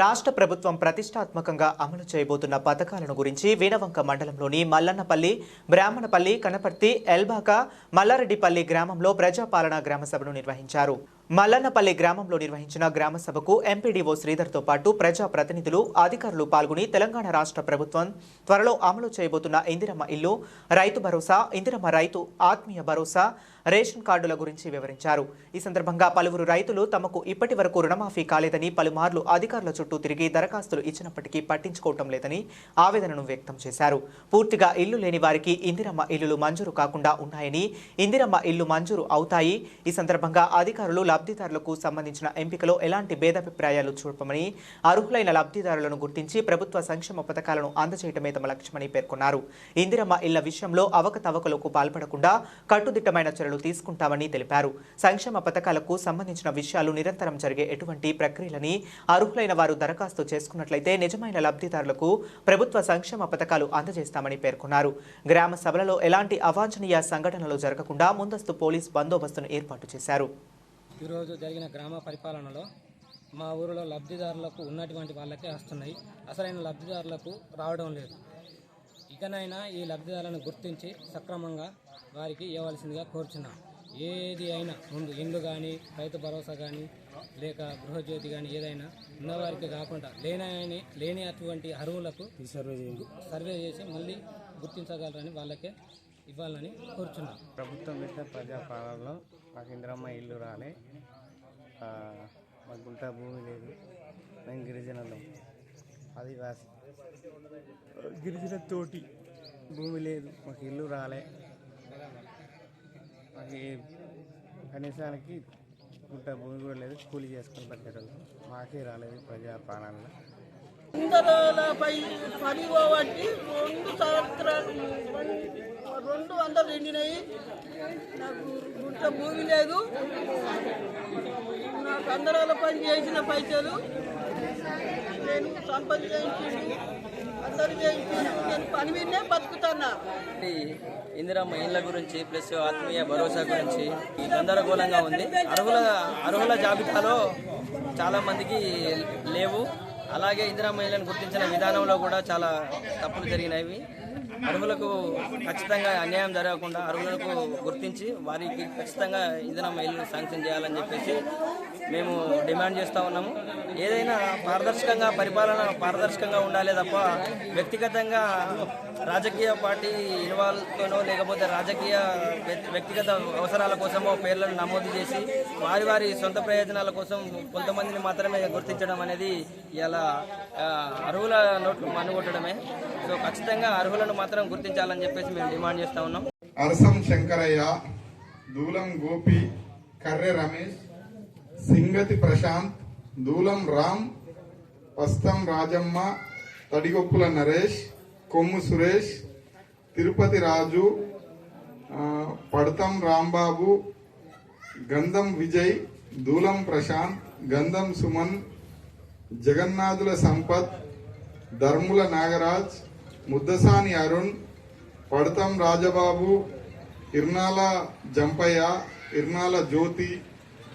రాష్ట్ర ప్రభుత్వం ప్రతిష్టాత్మకంగా అమలు చేయబోతున్న పథకాలను గురించి వీణవంక మండలంలోని మల్లన్నపల్లి, బ్రాహ్మణపల్లి, కనపర్తి, ఎల్బాక, మల్లారెడ్డిపల్లి గ్రామంలో ప్రజాపాలన గ్రామ సభను నిర్వహించారు. మల్లన్నపల్లి గ్రామంలో నిర్వహించిన గ్రామ సభకు ఎంపీడీఓ శ్రీధర్తో పాటు ప్రజా ప్రతినిధులు, అధికారులు పాల్గొని తెలంగాణ రాష్ట్ర ప్రభుత్వం త్వరలో అమలు చేయబోతున్న ఇందిరమ్మ ఇల్లు, రైతు భరోసా, ఇందిరమ్మ రైతు ఆత్మీయ భరోసా, రేషన్ కార్డుల గురించి వివరించారు. ఈ సందర్భంగా పలువురు రైతులు తమకు ఇప్పటి వరకు రుణమాఫీ కాలేదని, పలుమార్లు అధికారుల చుట్టూ తిరిగి దరఖాస్తులు ఇచ్చినప్పటికీ పట్టించుకోవటం లేదని ఆవేదనను వ్యక్తం చేశారు. పూర్తిగా ఇల్లు లేని వారికి ఇందిరమ్మ ఇల్లులు మంజూరు కాకుండా ఉన్నాయని, ఇందిరమ్మ ఇల్లు మంజూరు అవుతాయి. ఈ సందర్భంగా అధికారులు లబ్ధిదారులకు సంబంధించిన ఎంపికలో ఎలాంటి భేదాభిప్రాయాలు చూపమని, అర్హులైన లబ్ధిదారులను గుర్తించి ప్రభుత్వ సంక్షేమ పథకాలను అందజేయటమే తమ లక్ష్యమని పేర్కొన్నారు. ఇందిరమ్మ ఇళ్ల విషయంలో అవకతవకలకు పాల్పడకుండా కట్టుదిట్టమైన చర్యలు తీసుకుంటామని తెలిపారు. సంక్షేమ పథకాలకు సంబంధించిన విషయాలు నిరంతరం జరిగే ఎటువంటి ప్రక్రియలని అర్హులైన వారు దరఖాస్తు చేసుకున్నట్లయితే నిజమైన లబ్ధిదారులకు ప్రభుత్వ సంక్షేమ పథకాలు అందజేస్తామని పేర్కొన్నారు. గ్రామ సభలలో ఎలాంటి అవాంఛనీయ సంఘటనలు జరగకుండా ముందస్తు పోలీస్ బందోబస్తును ఏర్పాటు చేశారు. ఈరోజు జరిగిన గ్రామ పరిపాలనలో మా ఊరిలో లబ్ధిదారులకు ఉన్నటువంటి వాళ్ళకే వస్తున్నాయి, అసలైన లబ్ధిదారులకు రావడం లేదు. ఇకనైనా ఈ లబ్ధిదారులను గుర్తించి సక్రమంగా వారికి ఇవ్వవలసిందిగా కోరుచున్నాం. ఏది అయినా ముందు ఇండ్లు కానీ, రైతు భరోసా కానీ, లేక గృహజ్యోతి కానీ ఏదైనా ఉన్నవారికి కాకుండా లేని అటువంటి అర్హులకు సర్వే చేసి మళ్ళీ గుర్తించగలరని వాళ్ళకే ఇవ్వాలని కోరుచున్నాం. ప్రభుత్వం పెట్టిన ప్రజాపాలనలో మాకు ఇందిరమ్మ ఇల్లు రాలే, మాకు గుంట భూమి లేదు, మేము గిరిజనులం, ఆదివాసి గిరిజన తోటి భూమి లేదు, మాకు ఇల్లు రాలే, మాకు కనీసానికి గుంట భూమి కూడా లేదు, కూలి చేసుకొని బతికేటోళ్ళు, మాకే రాలేదు ప్రజాపాలనలో. ఇందరపై పని పోవట్టి 2 సంవత్సరాలు 200 నిండినాయి. నాకు గుంట భూమి లేదు, నాకు అందరాల పని చేసిన పైసలు నేను సంపాదించింది, అందరూ చేయించింది, నేను పని మీదనే బతుకుతున్నా. ఇందిరమ్మ ఇళ్ళ గురించి ప్లస్ ఆత్మీయ భరోసా గురించి గందరగోళంగా ఉంది. అర్హుల జాబితాలో చాలా మందికి లేవు. అలాగే ఇందిరమ్మ ఇళ్ళను గుర్తించిన విధానంలో కూడా చాలా తప్పులు జరిగినవి. అర్హులకు ఖచ్చితంగా అన్యాయం జరగకుండా అర్హులకు గుర్తించి వారికి ఖచ్చితంగా ఇందిరమ్మ ఇల్లు శాంక్షన్ చేయాలని చెప్పేసి మేము డిమాండ్ చేస్తూ ఉన్నాము. ఏదైనా పరిపాలన పారదర్శకంగా ఉండాలి తప్ప వ్యక్తిగతంగా రాజకీయ పార్టీ ఇన్వాల్వ్తోనో లేకపోతే వ్యక్తిగత అవసరాల కోసమో పేర్లను నమోదు చేసి వారి సొంత ప్రయోజనాల కోసం కొంతమందిని మాత్రమే గుర్తించడం అనేది ఇలా అర్హుల నోట్లు మన్నుగొట్టడమే. సో ఖచ్చితంగా అర్హులను మాత్రం గుర్తించాలని చెప్పేసి మేము డిమాండ్ చేస్తూ ఉన్నాం. అరసం శంకరయ్య, దూలం గోపి, కర్రె రమేష్, సింగతి ప్రశాంత్, దూలం రామ్, పస్తం రాజమ్మ, తడిగొప్పుల నరేష్, కొమ్ము సురేష్, తిరుపతి రాజు, పడతం రాంబాబు, గంధం విజయ్, దూలం ప్రశాంత్, గంధం సుమన్, జగన్నాథుల సంపత్, ధర్ముల నాగరాజ్, ముద్దసాని అరుణ్, పడతం రాజబాబు, ఇర్నాల జంపయ్య, ఇర్నాల జ్యోతి,